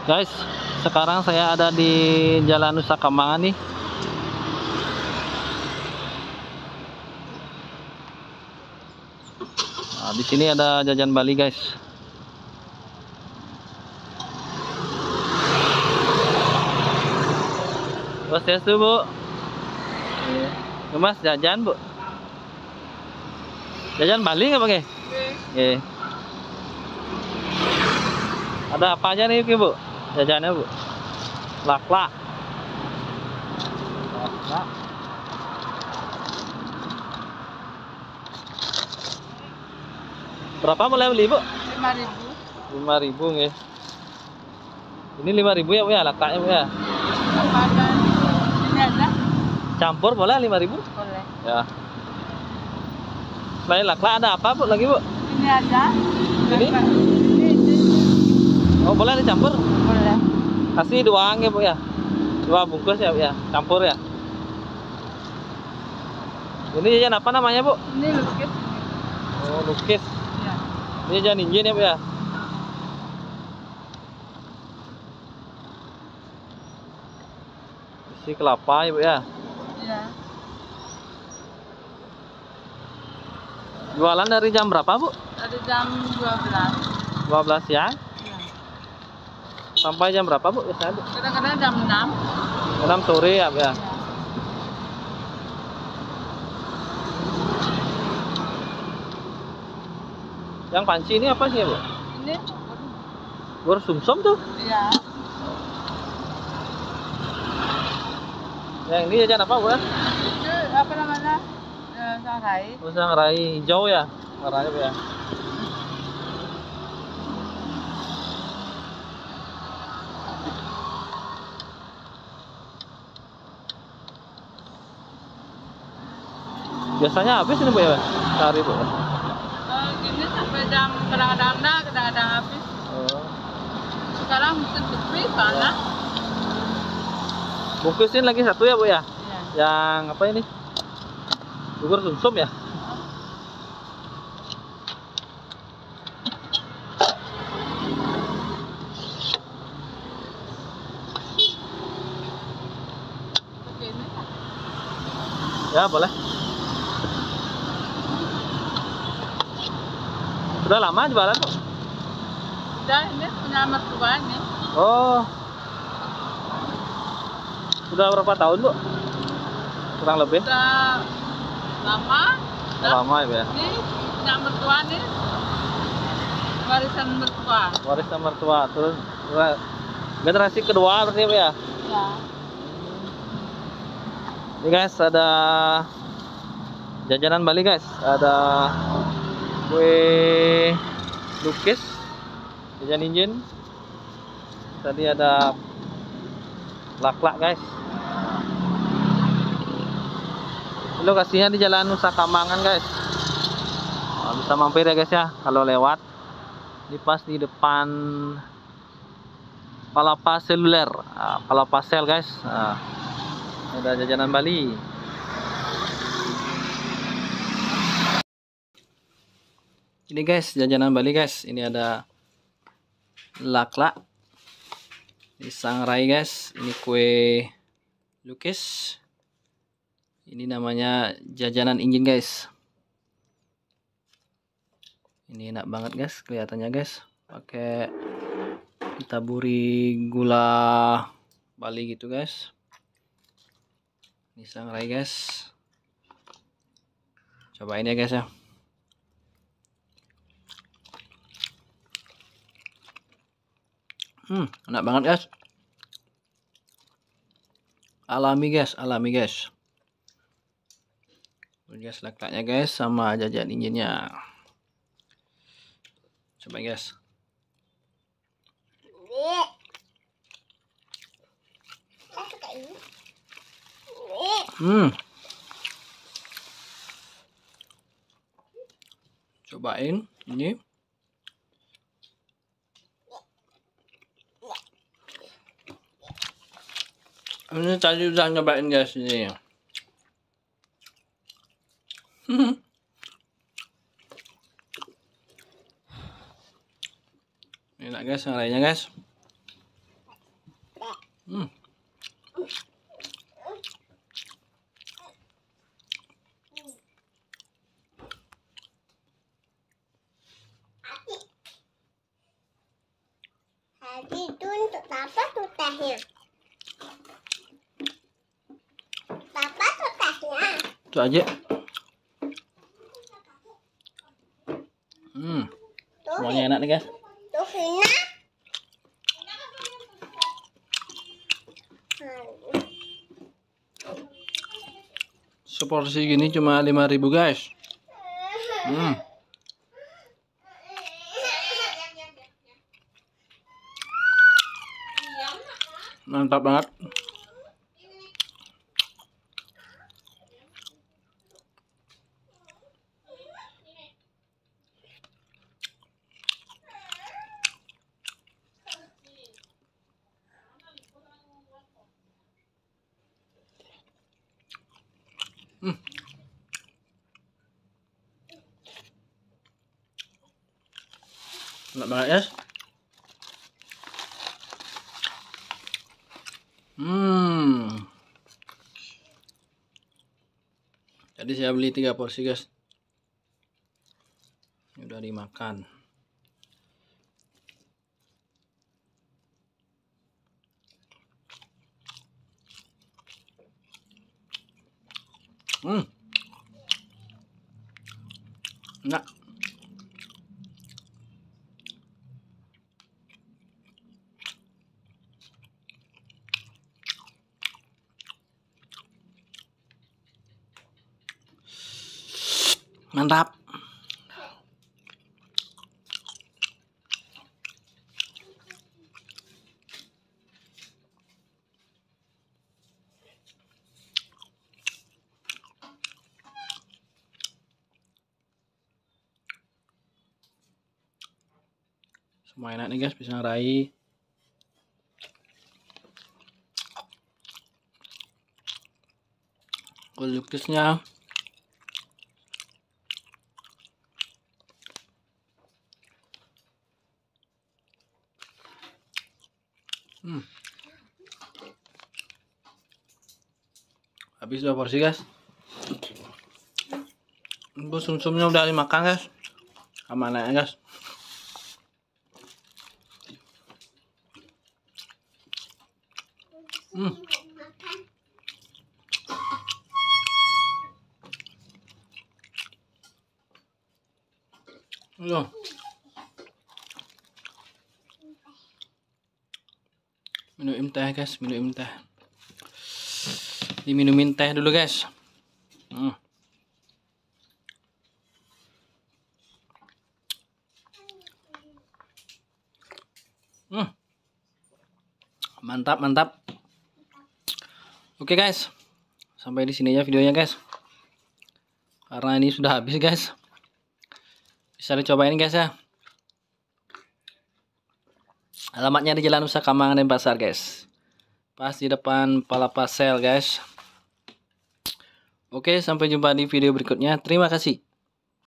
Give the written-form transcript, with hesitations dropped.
Guys, sekarang saya ada di Jalan Nusa Kambangan nih. Nah, di sini ada jajan Bali, guys. Bos ya tuh, Bu. Mas jajan, Bu. Jajan Bali nggak pakai? Oke. Ada apa aja nih, Bu? Jajannya, Bu. Lak-lak. Lak-lak. Berapa boleh beli, Bu? 5.000. 5.000 nggih. Ini 5.000 ya, Bu ya, lakaknya, Bu ya. Ini aja. Campur boleh 5.000? Boleh. Ya. Selain lak-lak ada apa, Bu, lagi, Bu? Ini aja. Ini? Oh, boleh dicampur? Boleh. Kasih dua ya, Bu ya. 2 bungkus ya, Bu ya. Campur ya. Ini jajan apa namanya, Bu? Ini lukis. Oh, lukis. Ya. Ini jajan injin ya, Bu ya. Isi kelapa ya, Bu ya. Ya. Jualan dari jam berapa, Bu? Dari jam 12. 12 siang Ya. sampai jam berapa, Bu? Biasanya, Bu? Kadang-kadang jam 6. 6 sore ya, Bu ya. Ya. Yang panci ini apa sih ya, Bu? Ini Bur sumsum tuh. ya. Yang ini jajan apa, Bu ya? Itu apa namanya? Sangrai. Usang rai hijau ya. Warnanya, Bu ya. Biasanya habis ini, Bu ya? Sehari, Bu. Gini sampai jam kadang-kadang enggak, kadang-kadang habis. Oh. Sekarang mungkin sepi panas. Bungkusin lagi satu ya, Bu ya. Ya. Yang apa ini? Bubur sumsum ya. Begini lah. Ya, boleh. Sudah lama jualan, Bu? Udah ini punya mertua ini. Oh. Sudah berapa tahun, Bu? Kurang lebih. Udah lama. Udah. Lama ya, Bu ya. Ini punya mertua nih. Warisan mertua. Warisan mertua. Terus generasi kedua berarti, Bu ya. Ya. Ini guys, ada jajanan Bali, guys. Ada kue lukis, jajan injin. Tadi ada lak-lak, guys. Lokasinya di Jalan Nusa Kambangan, guys. Nah, bisa mampir ya, guys ya, kalau lewat. Ini pas di depan Palapa Seluler, Palapa Sel, guys. Nah, ada jajanan Bali. Ini guys, jajanan Bali, guys. Ini ada lak-lak, ini sangrai, guys. Ini kue lukis. Ini namanya jajanan injin, guys. Ini enak banget, guys, kelihatannya, guys. Pakai ditaburi gula Bali gitu, guys. Ini sangrai, guys. Cobain ya, guys ya. Enak banget, guys. Alami, guys, alami, guys. Guys, lak-laknya, guys, sama jajan injinnya. Cobain, guys. Cobain ini. Ini tadi udah nyobain, guys, ini. Enak, guys, yang lainnya, guys. Hmm. Tadi itu untuk apa tuh tehnya? Papa tuh tehnya. Itu aja. Tuh, Semuanya enak nih guys. tuh Hina. Seporsi gini cuma 5.000 guys. Mantap banget. Enak banget guys. Jadi saya beli 3 porsi guys. Ini udah dimakan. Enak. Mantap. Semua enak nih guys, pisang rai. Kulitnya habis 2 porsi guys. Bu sumsumnya udah dimakan guys. Sama anaknya guys. Loh. Minum teh guys, minum teh. Diminumin teh dulu guys. Mantap, mantap. Oke guys. Sampai di sini aja videonya guys. Karena ini sudah habis guys. Bisa dicobain guys ya. Alamatnya di Jalan Nusa Kambangan Denpasar guys. Pas di depan Palapa Sel guys. Oke, sampai jumpa di video berikutnya. Terima kasih.